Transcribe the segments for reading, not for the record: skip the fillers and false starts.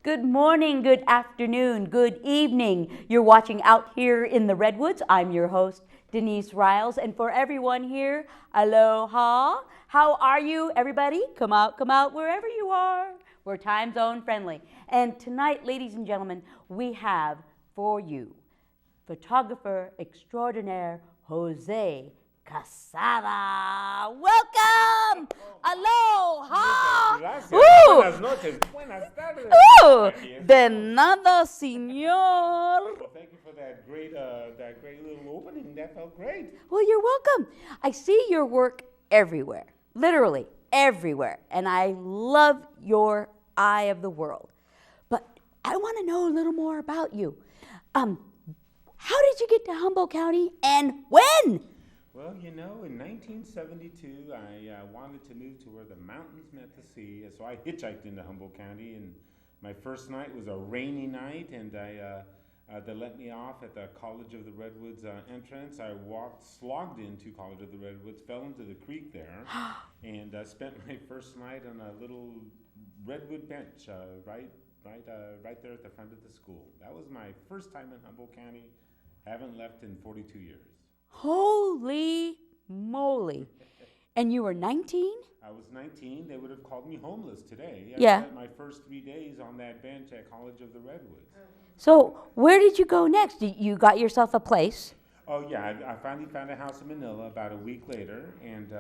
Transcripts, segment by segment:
Good morning, good afternoon, good evening. You're watching Out Here in the Redwoods. I'm your host, Denise Riles. And for everyone here, aloha. How are you, everybody? Come out wherever you are. We're time zone friendly. And tonight, ladies and gentlemen, we have for you photographer extraordinaire Jose Casada. Welcome! Aloha! Gracias. Buenas noches. Buenas tardes. De nada, señor. Well, thank you for that great little opening. That felt great. Well, you're welcome. I see your work everywhere, literally everywhere, and I love your eye of the world. But I want to know a little more about you. How did you get to Humboldt County and when? Well, you know, in 1972, I wanted to move to where the mountains met the sea, so I hitchhiked into Humboldt County, and my first night was a rainy night, and they let me off at the College of the Redwoods entrance. I slogged into College of the Redwoods, fell into the creek there, and spent my first night on a little redwood bench right there at the front of the school. That was my first time in Humboldt County. Haven't left in 42 years. Holy moly. And you were 19? I was 19. They would have called me homeless today. I Yeah. spent my first 3 days on that bench at College of the Redwoods. So where did you go next? You got yourself a place? Oh, yeah. I finally found a house in Manila about a week later and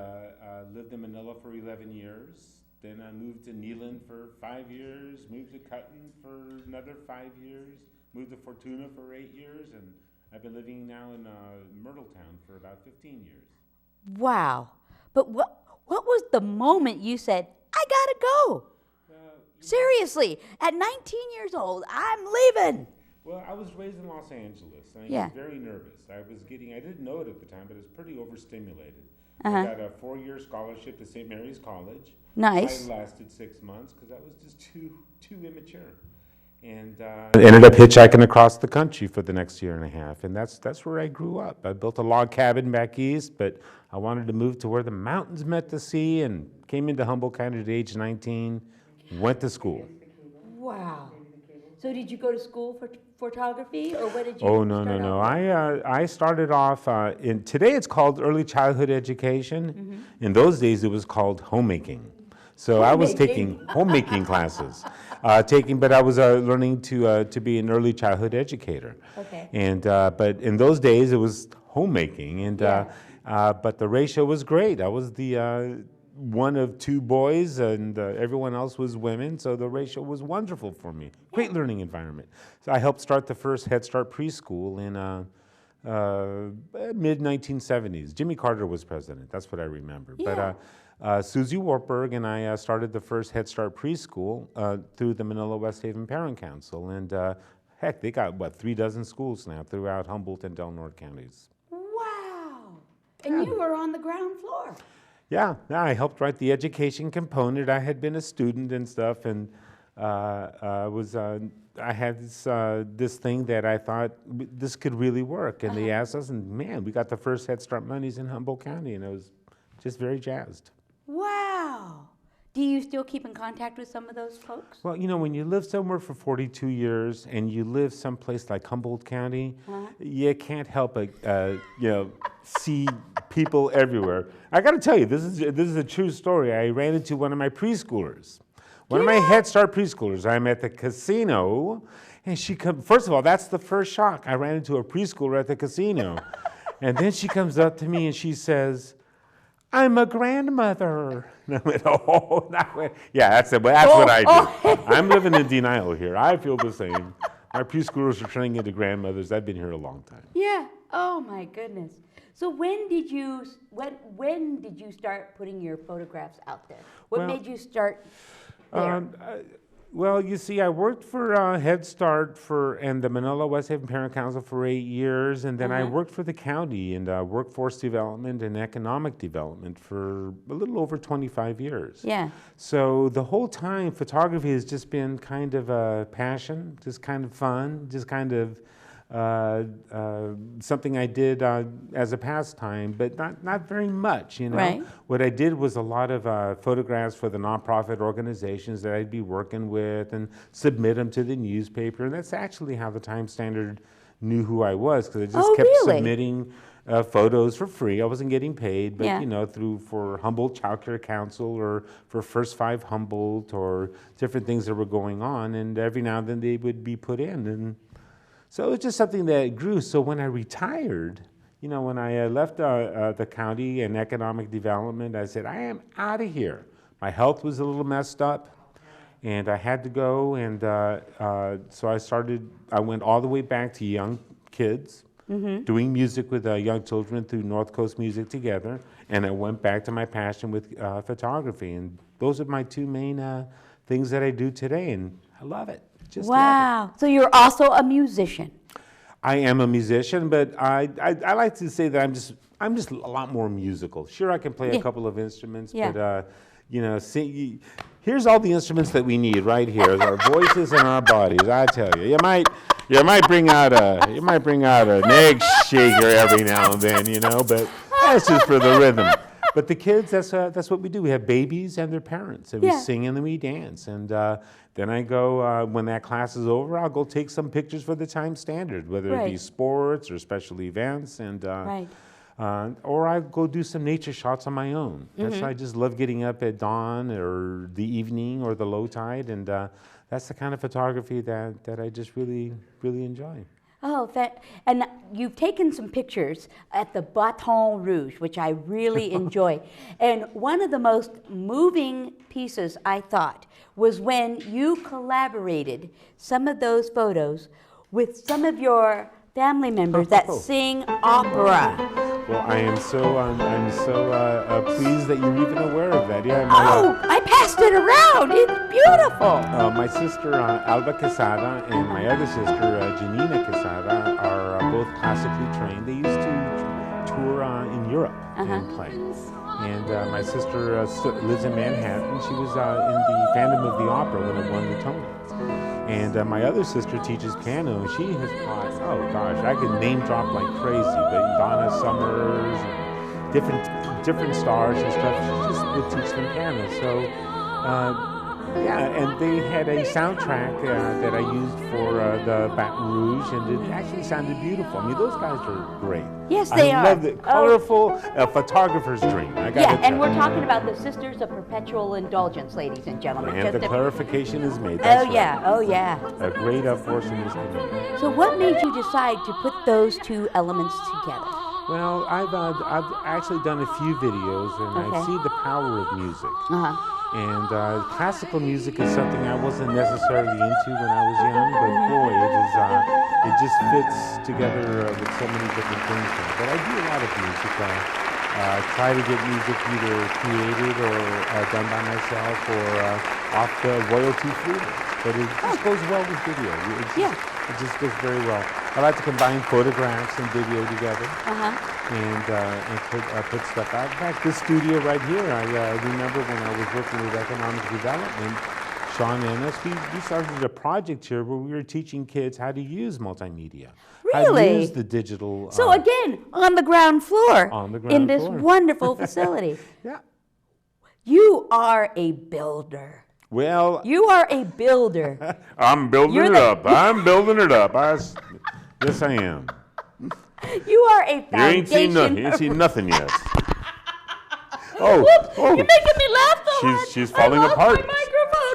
lived in Manila for 11 years. Then I moved to Neelan for 5 years, moved to Cutton for another 5 years, moved to Fortuna for 8 years, and I've been living now in Myrtletown for about 15 years. Wow. But what was the moment you said, I gotta go? Seriously, at 19 years old, I'm leaving. Well, I was raised in Los Angeles, and I was very nervous. I didn't know it at the time, but I was pretty overstimulated. I got a 4-year scholarship to St. Mary's College. Nice. I lasted 6 months because I was just too immature. And ended up hitchhiking across the country for the next year and a half, and that's where I grew up. I built a log cabin back east, but I wanted to move to where the mountains met the sea, and came into Humboldt County at age 19, went to school. Wow. So did you go to school for photography, or what did you Oh, no. I started off, today it's called early childhood education. Mm-hmm. In those days, it was called homemaking. So I was taking homemaking classes, but I was learning to be an early childhood educator. Okay. And but in those days it was homemaking, and but the ratio was great. I was the one of 2 boys, and everyone else was women. So the ratio was wonderful for me. Great learning environment. So I helped start the first Head Start preschool in mid 1970s. Jimmy Carter was president. That's what I remember. Yeah. But Susie Wartburg and I started the first Head Start preschool through the Manila West Haven Parent Council, and heck, they got 3 dozen schools now throughout Humboldt and Del Norte counties. Wow. And you were on the ground floor. Yeah, I helped write the education component. I had been a student and stuff, and I had this thing that I thought this could really work, and they asked us, and man, we got the first Head Start monies in Humboldt County, and I was just very jazzed. Wow. Do you still keep in contact with some of those folks? Well, you know, when you live somewhere for 42 years and you live someplace like Humboldt County, you can't help but see people everywhere. I got to tell you, this is a true story. I ran into one of my preschoolers, one of my Head Start preschoolers. I'm at the casino, and first of all, that's the first shock. I ran into a preschooler at the casino, and then she comes up to me and she says, I'm a grandmother. And I went, yeah, that's what I do. I'm living in denial here. I feel the same. My preschoolers are turning into grandmothers. I've been here a long time. Yeah. Oh my goodness. So when did you start putting your photographs out there? What made you start there? Well, you see, I worked for Head Start and the Manila West Haven Parent Council for 8 years, and then I worked for the county in workforce development and economic development for a little over 25 years. Yeah. So the whole time, photography has just been kind of a passion, just kind of fun, just kind of something I did as a pastime, but not very much, you know. Right. What I did was a lot of photographs for the nonprofit organizations that I'd be working with and submit them to the newspaper. And that's actually how the Time Standard knew who I was, because I just kept submitting photos for free. I wasn't getting paid, but you know, for Humboldt Child Care Council or for First Five Humboldt or different things that were going on, and every now and then they would be put in, and so it was just something that grew. So when I retired, you know, when I left the county and economic development, I said, I am out of here. My health was a little messed up, and I had to go, and so I went all the way back to young kids, doing music with young children through North Coast Music Together, and I went back to my passion with photography, and those are my two main things that I do today, and I love it. Just love it. So you're also a musician. I am a musician, but I like to say that I'm just a lot more musical. Sure, I can play a couple of instruments, but you know, here's all the instruments that we need right here: our voices and our bodies. I tell you, you might bring out an egg shaker every now and then, you know, but that's just for the rhythm. But the kids, that's what we do. We have babies and their parents, and we sing and then we dance. And then I go, when that class is over, I'll go take some pictures for the Time Standard, whether it be sports or special events, and or I go do some nature shots on my own. I just love getting up at dawn or the evening or the low tide, and that's the kind of photography that I just really, really enjoy. Oh, and you've taken some pictures at the Baton Rouge, which I really enjoy. And one of the most moving pieces, I thought, was when you collaborated some of those photos with some of your family members that sing opera. Well, I'm so pleased that you're even aware of that. Yeah. I passed it around. It's beautiful. My sister Alba Quesada and my other sister Janina Quesada are both classically trained. They used to tour in Europe and play. And my sister lives in Manhattan. She was in the Phantom of the Opera when it won the Tony. And my other sister teaches piano, and she has taught, oh gosh, I could name drop like crazy, but Donna Summers, and different stars and stuff. She just would teach them piano. So and they had a soundtrack that I used for the Baton Rouge, and it actually sounded beautiful. I mean, those guys are great. Yes, they are. I love the colorful photographer's dream. And we're talking about the Sisters of Perpetual Indulgence, ladies and gentlemen. And the clarification is made. That's right. Oh yeah. A great force in this community. So what made you decide to put those two elements together? Well, I've actually done a few videos, and I see the power of music. And classical music is something I wasn't necessarily into when I was young, but boy, it just fits together with so many different things. But I do a lot of music. I try to get music either created or done by myself or off the royalty free. But it just goes well with video. It just goes very well. I like to combine photographs and video together and put stuff out. In fact, this studio right here, I remember when I was working with economic development, Sean and us, we started a project here where we were teaching kids how to use multimedia. Really? How to use the digital. So again, on the ground floor. On the ground in this floor. wonderful facility. Yeah. You are a builder. Well, you are a builder. I'm building it up. I'm building it up. Yes, I am. You are a foundation. You ain't seen nothing yet. You're making me laugh so hard. She's falling apart.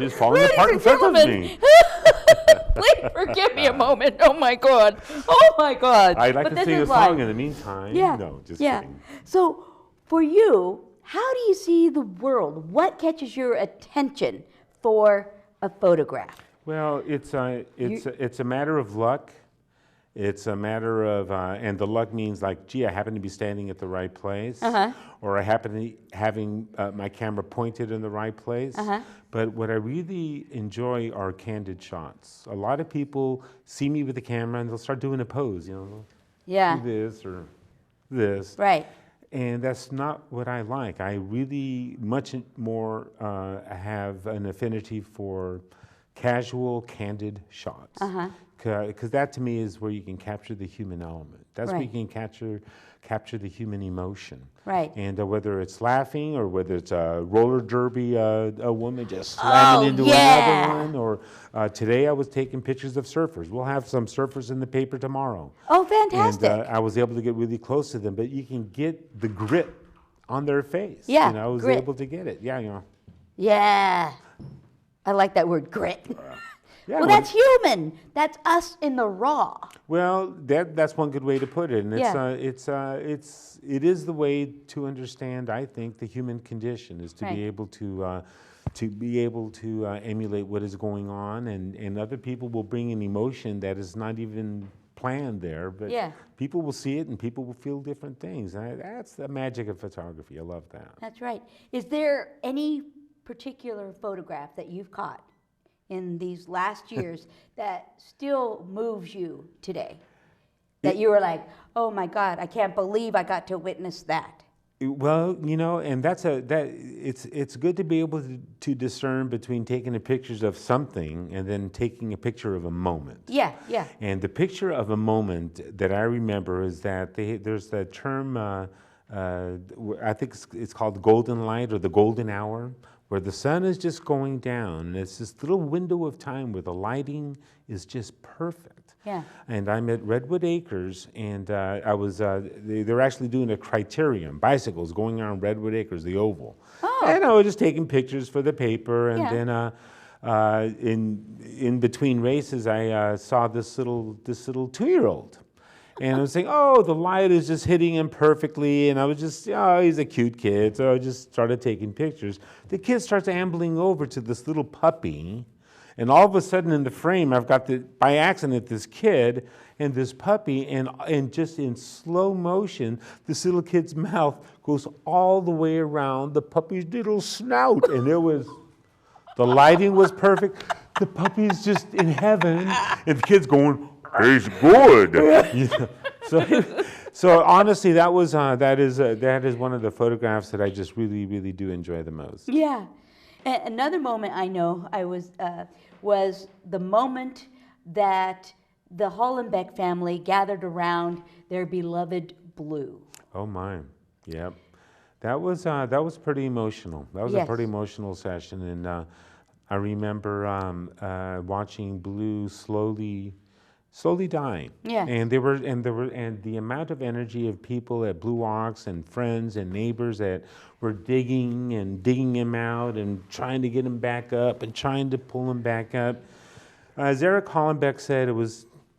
She's falling apart in front of me. Please forgive me a moment. Oh my God. Oh my God. I'd like to sing a song in the meantime. Yeah. No, just kidding. So for you, how do you see the world? What catches your attention for a photograph? Well, it's a matter of luck. It's a matter of, and the luck means like, gee, I happen to be standing at the right place, or I happen to be having my camera pointed in the right place. But what I really enjoy are candid shots. A lot of people see me with the camera and they'll start doing a pose, you know, do this or this. Right. And that's not what I like. I really much more have an affinity for casual, candid shots. because that to me is where you can capture the human element. That's where you Right. can capture the human emotion. Right. And whether it's laughing or whether it's a roller derby, a woman just Oh, slamming into yeah. another one, or today I was taking pictures of surfers. We'll have some surfers in the paper tomorrow. Oh, fantastic. And I was able to get really close to them, but you can get the grit on their face. Yeah, I was grit. able to get it. Yeah. Yeah. I like that word, grit. Yeah, Well, that's human. That's us in the raw. Well, that's one good way to put it, and it is the way to understand. I think the human condition is to Right. be able to emulate what is going on, and other people will bring an emotion that is not even planned there, but Yeah. people will see it and people will feel different things. And that's the magic of photography. I love that. That's right. Is there any particular photograph that you've caught in these last years that still moves you today? That you were like, oh my God, I can't believe I got to witness that. Well, and it's good to be able to discern between taking the pictures of something and then taking a picture of a moment. Yeah. And the picture of a moment that I remember is that there's that term, I think it's called golden light or the golden hour, where the sun is just going down. And it's this little window of time where the lighting is just perfect. Yeah. And I'm at Redwood Acres, and they're actually doing a criterium, bicycles going around Redwood Acres, the oval. Oh. And I was just taking pictures for the paper, and Yeah. then in between races, I saw this little 2-year-old. And I was saying, oh, the light is just hitting him perfectly. And I was just, oh, he's a cute kid. So I just started taking pictures. The kid starts ambling over to this little puppy. And all of a sudden in the frame, I've got, by accident, this kid and this puppy. And just in slow motion, this little kid's mouth goes all the way around the puppy's little snout. And the lighting was perfect. The puppy's just in heaven. And the kid's going, he's good. So honestly, that is one of the photographs that I just really, really do enjoy the most. Yeah. Another moment I know was the moment that the Hollenbeck family gathered around their beloved Blue. Oh my, yep. That was pretty emotional. That was Yes. a pretty emotional session, and I remember watching Blue slowly dying. Yeah. And the amount of energy of people at Blue Ox and friends and neighbors that were digging him out and trying to get him back up and trying to pull him back up. As Eric Hollenbeck said,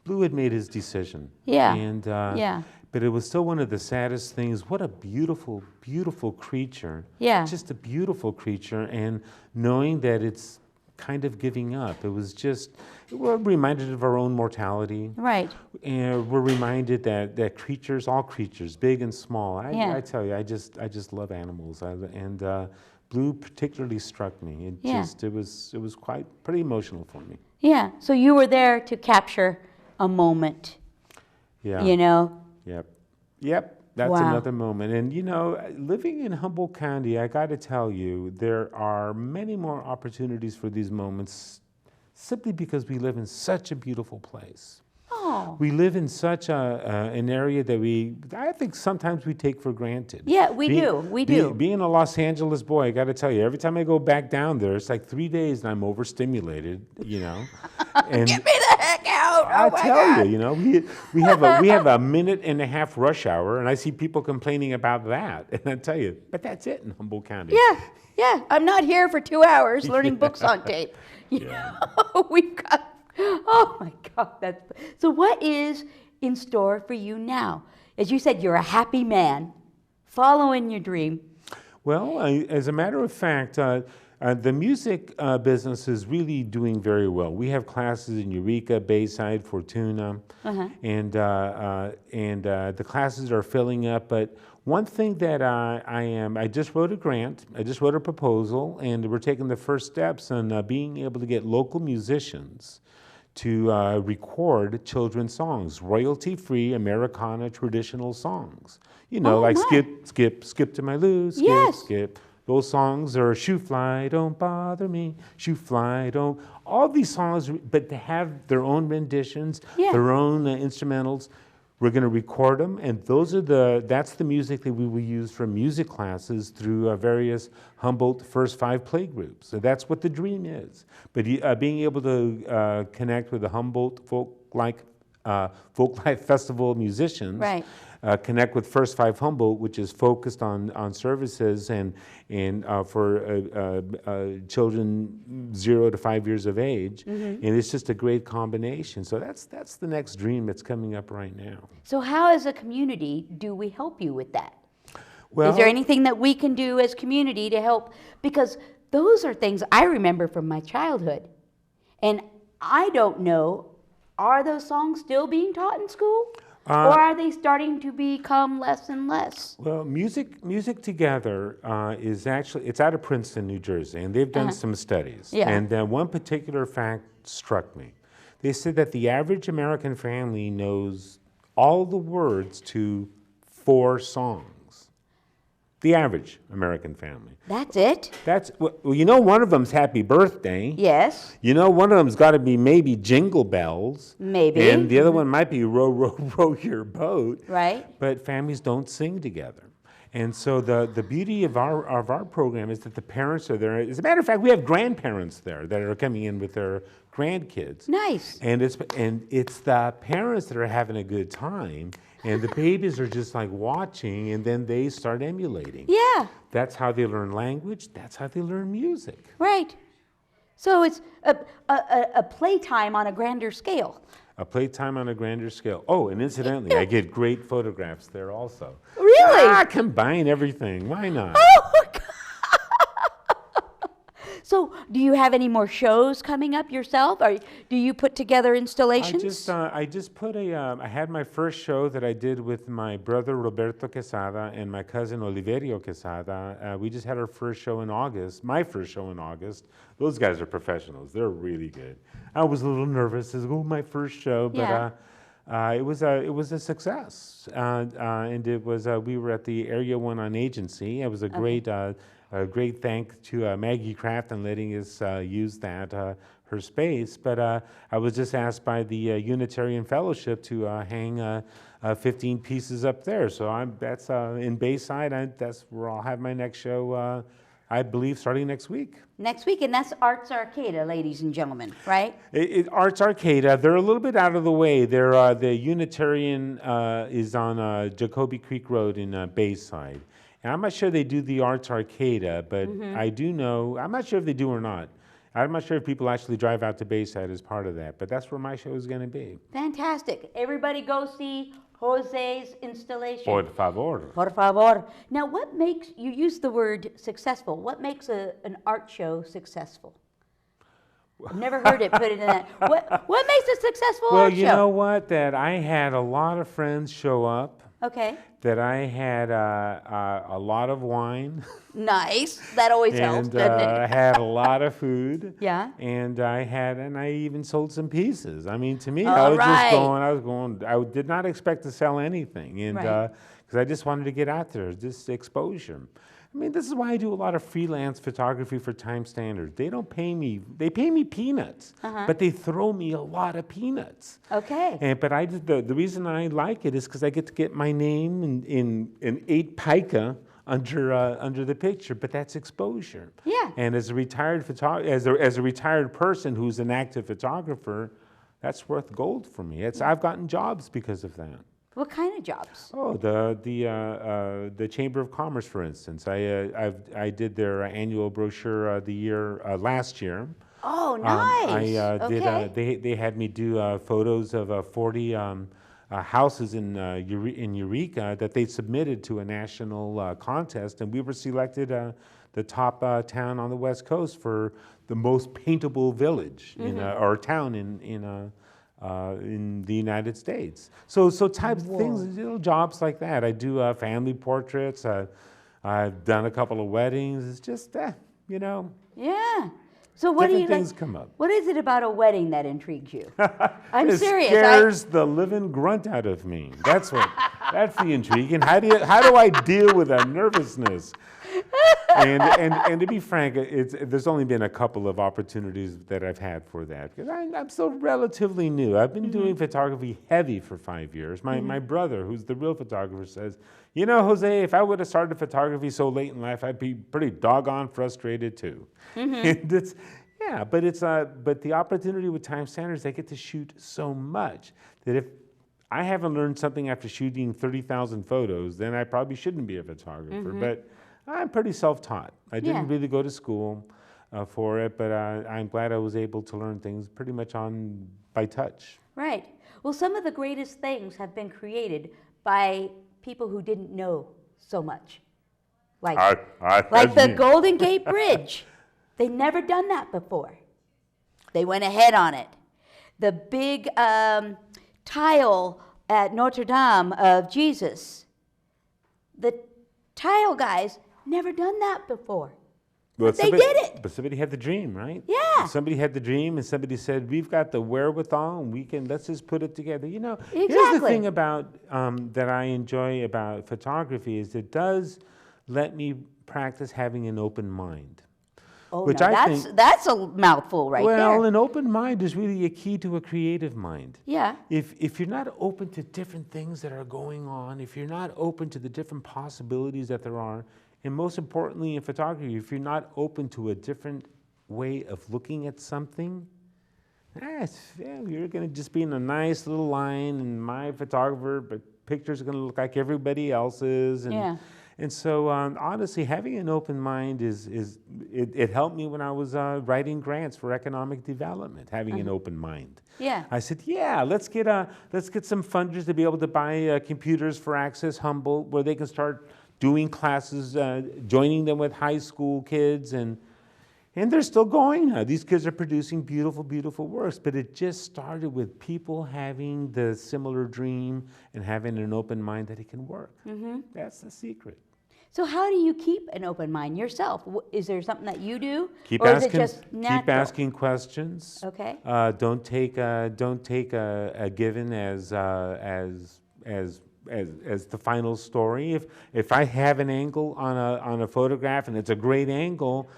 Blue had made his decision. Yeah. And Yeah. but it was still one of the saddest things. What a beautiful, beautiful creature. Yeah. Just a beautiful creature, and knowing that it's kind of giving up. We're reminded of our own mortality. Right. And we're reminded that creatures, all creatures, big and small. Yeah. I tell you, I just love animals. And Blue particularly struck me. Yeah. It was pretty emotional for me. Yeah. So you were there to capture a moment. Yeah. Yep. That's Wow. another moment. And living in Humboldt County, I got to tell you, there are many more opportunities for these moments simply because we live in such a beautiful place. Oh. We live in such an area that I think sometimes we take for granted. Yeah, we do. Being a Los Angeles boy, I got to tell you, every time I go back down there, it's like 3 days and I'm overstimulated, And Get me the heck out! I Oh my tell God. you, we have a minute and a half rush hour, and I see people complaining about that. And I tell you, but that's it in Humboldt County. Yeah. I'm not here for 2 hours learning books on tape. We've got. Oh my God! So. What is in store for you now? As you said, you're a happy man, following your dream. Well, as a matter of fact, the music business is really doing very well. We have classes in Eureka, Bayside, Fortuna, and the classes are filling up. But one thing that I just wrote a grant, I just wrote a proposal, and we're taking the first steps on being able to get local musicians to record children's songs, royalty-free Americana traditional songs. Oh, like my. skip to my Lou, skip, Yes. skip. Those songs are Shoo Fly, Don't Bother Me, Shoo Fly, Don't... All these songs, but to have their own renditions, Yeah. their own instrumentals. We're going to record them, and that's the music that we will use for music classes through various Humboldt First Five playgroups. So that's what the dream is. But being able to connect with the Humboldt Folk Life Festival musicians, Right. Connect with First Five Humboldt, which is focused on services and for children 0 to 5 years of age, and it's just a great combination. So that's the next dream that's coming up right now. So how, as a community, do we help you with that? Well, Is there anything that we can do as community to help? Because those are things I remember from my childhood, and I don't know, are those songs still being taught in school? Or are they starting to become less and less? Well, Music Together is actually, it's out of Princeton, New Jersey, and they've done some studies. Yeah. And one particular fact struck me. They said that the average American family knows all the words to 4 songs. The average American family. That's it? Well, you know, one of them's Happy Birthday. Yes. You know, one of them's got to be maybe Jingle Bells. Maybe. And the other one might be Row, Row, Row Your Boat. Right. But families don't sing together. And so the beauty of our program is that the parents are there. As a matter of fact, we have grandparents there that are coming in with their grandkids. Nice. And it's the parents that are having a good time, and the babies are just like watching, and then they start emulating. Yeah. That's how they learn language. That's how they learn music. Right. So it's a playtime on a grander scale. A playtime on a grander scale. Oh, and incidentally, I get great photographs there also. Really? Combine everything. Why not? Oh, God. So do you have any more shows coming up yourself? Or do you put together installations? I just put I had my first show that I did with my brother Roberto Quesada and my cousin Oliverio Quesada. We just had our first show in August, my first show in August. Those guys are professionals. They're really good. I was a little nervous as my first show, but Yeah. it was a success. And it was we were at the Area 1 on Agency. It was a great thank to Maggie Kraft and letting us use that her space. But I was just asked by the Unitarian Fellowship to hang 15 pieces up there. So that's in Bayside. That's where I'll have my next show. I believe starting next week. Next week, and that's Arts Arcada, ladies and gentlemen, right? Arts Arcada, they're a little bit out of the way. They're the Unitarian is on Jacoby Creek Road in Bayside. And I'm not sure they do the Arts Arcada, but I do know, I'm not sure if they do or not. I'm not sure if people actually drive out to Bayside as part of that, but that's where my show is going to be. Fantastic. Everybody go see Jose's installation. Por favor. Por favor. Now, what makes, you use the word successful, what makes an art show successful? I've never heard it put it in that. What makes a successful art show? Well, you know what? That I had a lot of friends show up. Okay. That I had a lot of wine. Nice. That always helps, doesn't it? I had a lot of food. Yeah. And I even sold some pieces. I mean, to me, All I did not expect to sell anything. And because I just wanted to get out there, just exposure. I mean, this is why I do a lot of freelance photography for Time Standard. They don't pay me, they pay me peanuts, but they throw me a lot of peanuts. Okay. But the reason I like it is because I get to get my name in 8 pica under the picture, but that's exposure. Yeah. And as a retired as a retired person who's an active photographer, that's worth gold for me. I've gotten jobs because of that. What kind of jobs? Oh, the Chamber of Commerce, for instance. I did their annual brochure last year. Oh, nice. Okay. They had me do photos of 40 houses in Eureka that they submitted to a national contest, and we were selected the top town on the West Coast for the most paintable village or town in the United States. So types of things, jobs like that. I do family portraits. I've done a couple of weddings. It's just, Yeah. So what do you different things come up. What is it about a wedding that intrigues you? I'm serious. It scares the living grunt out of me. That's the intrigue. And how do I deal with that nervousness? And to be frank, there's only been a couple of opportunities that I've had for that because I'm still relatively new. I've been doing photography heavy for 5 years. My brother, who's the real photographer, says, you know, Jose, if I would have started photography so late in life, I'd be pretty doggone frustrated too. And but the opportunity with Time Standards, I get to shoot so much that if I haven't learned something after shooting 30,000 photos, then I probably shouldn't be a photographer. But I'm pretty self-taught. I didn't really go to school for it, but I'm glad I was able to learn things pretty much by touch. Right. Well, some of the greatest things have been created by people who didn't know so much. Like the Golden Gate Bridge. They never done that before. They went ahead on it. The big tile at Notre Dame of Jesus. The tile guys never done that before. Well, but they did it. But somebody had the dream, right? Yeah. Somebody had the dream, and somebody said, "We've got the wherewithal, and let's just put it together." You know, exactly. Here's the thing about that I enjoy about photography is it does let me practice having an open mind. Oh, which no, I think, that's a mouthful right there. Well, an open mind is really a key to a creative mind. Yeah. If you're not open to different things that are going on, if you're not open to the different possibilities that there are, and most importantly in photography, if you're not open to a different way of looking at something, you're going to just be in a nice little line, and my photographer pictures are going to look like everybody else's. And so, honestly, having an open mind it helped me when I was writing grants for economic development. Having an open mind. Yeah. I said, let's get some funders to be able to buy computers for Access Humboldt, where they can start doing classes, joining them with high school kids, and they're still going now. These kids are producing beautiful, beautiful works, but it just started with people having the similar dream and having an open mind that it can work. That's the secret. So how do you keep an open mind yourself? Is there something that you do? Keep or asking, is it just natural? Keep asking questions. Okay. Don't take a given as the final story. If I have an angle on a photograph and it's a great angle,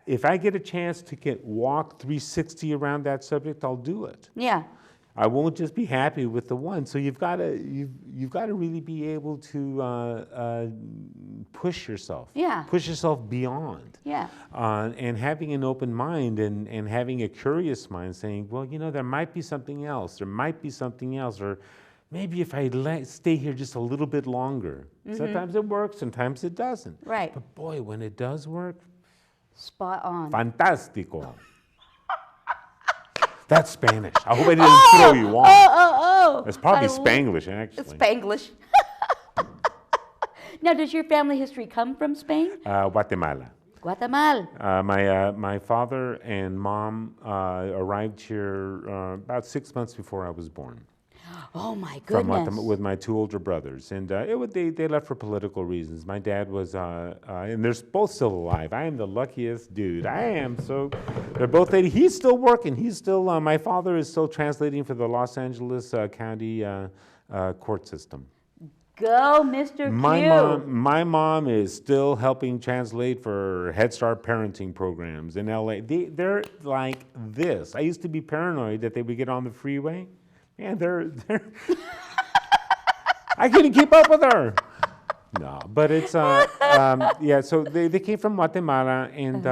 if I get a chance to walk 360 around that subject, I'll do it. Yeah. I won't just be happy with the one. So you've got to really be able to push yourself. Yeah. Push yourself beyond. Yeah. And having an open mind and having a curious mind, saying, well, there might be something else. There might be something else, or maybe if I stay here just a little bit longer. Sometimes it works, sometimes it doesn't. Right. But boy, when it does work, spot on. Fantástico. That's Spanish. I hope I didn't throw you off. It's probably Spanglish, actually. It's Spanglish. Now, does your family history come from Spain? Guatemala. Guatemala. My father and mom arrived here about 6 months before I was born. Oh my goodness! With my two older brothers, and they left for political reasons. My dad was, and they're both still alive. I am the luckiest dude. I am so. They're both 80. He's still working. He's still. My father is still translating for the Los Angeles County court system. Go, Mr. My mom is still helping translate for Head Start parenting programs in LA. They're like this. I used to be paranoid that they would get on the freeway. Man, they're I couldn't keep up with her. No, but it's So they came from Guatemala, and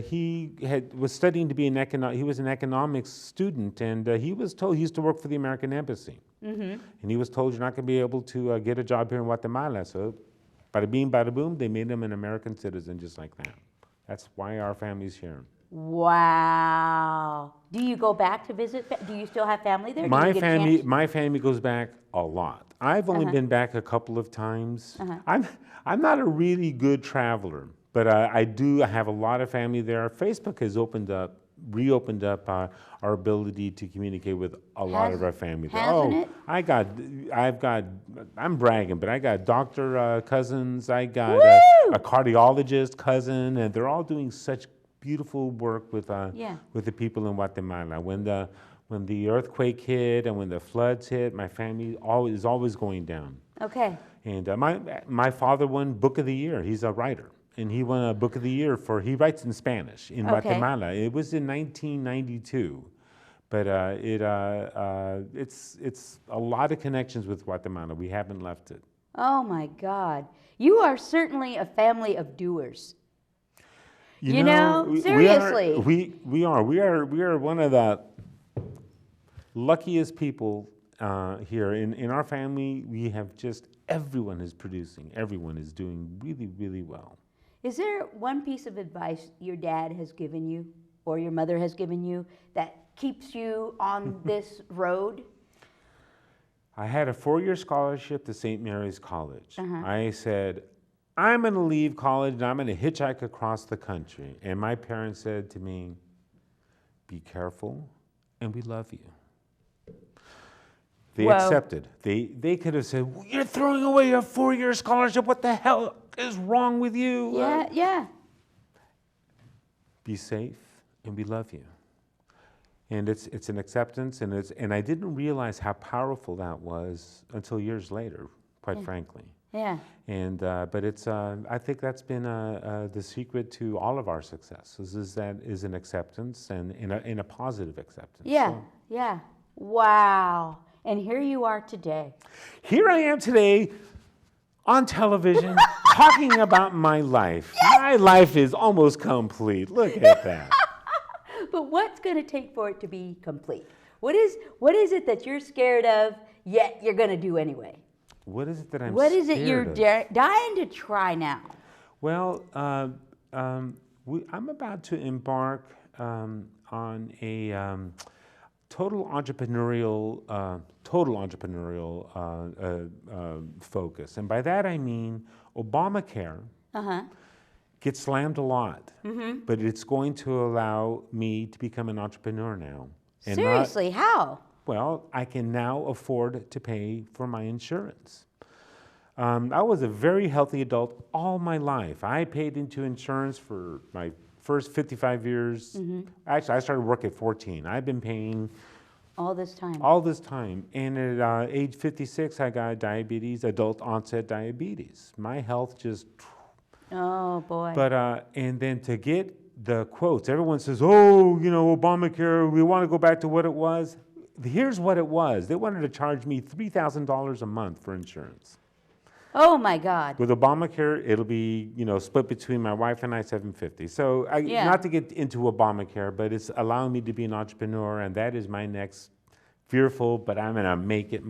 he was studying to be he was an economics student, and he was told he used to work for the American Embassy, and he was told you're not going to be able to get a job here in Guatemala. So, bada bing, bada boom, they made him an American citizen just like that. That's why our family's here. Wow. Do you go back to visit? Do you still have family there? My family goes back a lot. I've only been back a couple of times. I'm not a really good traveler, but I have a lot of family there. Facebook has reopened up our ability to communicate with a lot of our family. Hasn't it? I'm bragging, but I got doctor cousins. I got a cardiologist cousin, and they're all doing such beautiful work with the people in Guatemala. When the earthquake hit and when the floods hit, my family is always going down. Okay. And my father won Book of the Year. He's a writer, and he won a Book of the Year he writes in Spanish in Guatemala. It was in 1992, but it's a lot of connections with Guatemala. We haven't left it. Oh my God, you are certainly a family of doers. You know, seriously. We are one of the luckiest people here. In our family, we have just everyone is producing. Everyone is doing really, really well. Is there one piece of advice your dad has given you or your mother has given you that keeps you on this road? I had a 4-year scholarship to St. Mary's College. I said, I'm going to leave college and I'm going to hitchhike across the country. And my parents said to me, be careful, and we love you. They accepted. They could have said, well, you're throwing away a 4-year scholarship. What the hell is wrong with you? Yeah. Be safe, and we love you. And it's an acceptance, and I didn't realize how powerful that was until years later, quite frankly. Yeah. And but it's I think that's been the secret to all of our success is an acceptance and in a positive acceptance. Yeah. Yeah. Wow. And here you are today. Here I am today on television talking about my life. Yes! My life is almost complete. Look at that. But what's going to take for it to be complete? What is it that you're scared of, yet you're going to do anyway? What is it that I'm What scared is it you're dying to try now? Well, I'm about to embark on a total entrepreneurial focus. And by that I mean Obamacare gets slammed a lot, but it's going to allow me to become an entrepreneur now. And seriously, how? Well, I can now afford to pay for my insurance. I was a very healthy adult all my life. I paid into insurance for my first 55 years. Actually, I started work at 14. I've been paying all this time. All this time. And at age 56, I got diabetes, adult onset diabetes. My health just... Oh, boy. But, and then to get the quotes, everyone says, oh, you know, Obamacare, we want to go back to what it was. Here's what it was. They wanted to charge me $3,000 a month for insurance. Oh my God. With Obamacare, it'll be, you know, split between my wife and I, $750. So not to get into Obamacare, but it's allowing me to be an entrepreneur, and that is my next fearful, but I'm going to make it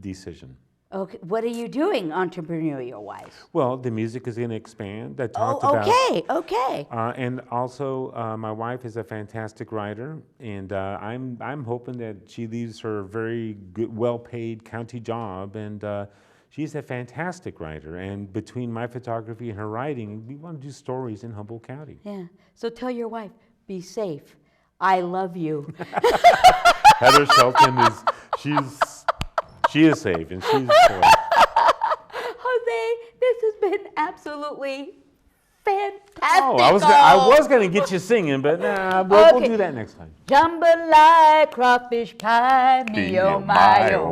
decision. Okay, what are you doing entrepreneurial-wise? Well, the music is going to expand. I talked Okay. And also, my wife is a fantastic writer, and I'm hoping that she leaves her very good, well-paid county job, and she's a fantastic writer. And between my photography and her writing, we want to do stories in Humboldt County. Yeah. So tell your wife, be safe. I love you. Heather Shelton she is safe, and she's Jose, this has been absolutely fantastic. Oh, I was going to get you singing, but nah, we'll do that next time. Jambalaya, crawfish pie, mio mayo.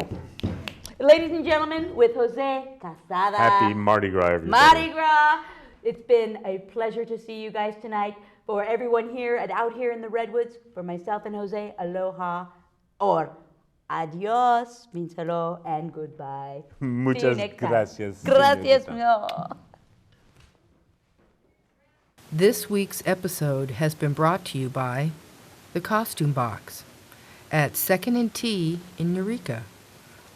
Ladies and gentlemen, with Jose Casada. Happy Mardi Gras, everybody. Mardi Gras. It's been a pleasure to see you guys tonight. For everyone here and out here in the Redwoods, for myself and Jose, aloha or adios means hello and goodbye. Muchas gracias. Gracias. This week's episode has been brought to you by The Costume Box at 2nd and T in Eureka.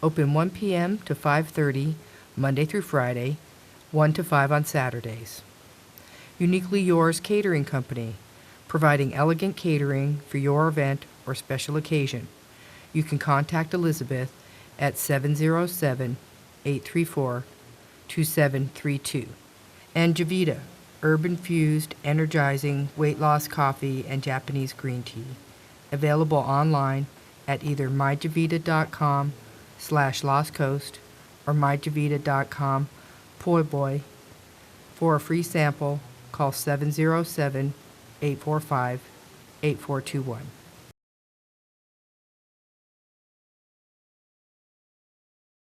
Open 1 p.m. to 5:30, Monday through Friday, 1 to 5 on Saturdays. Uniquely Yours Catering Company, providing elegant catering for your event or special occasion. You can contact Elizabeth at 707-834-2732. And Javita, herb-infused, energizing weight loss coffee and Japanese green tea. Available online at either myjavita.com/lostcoast or myjavita.com/poiboy. For a free sample, call 707-845-8421.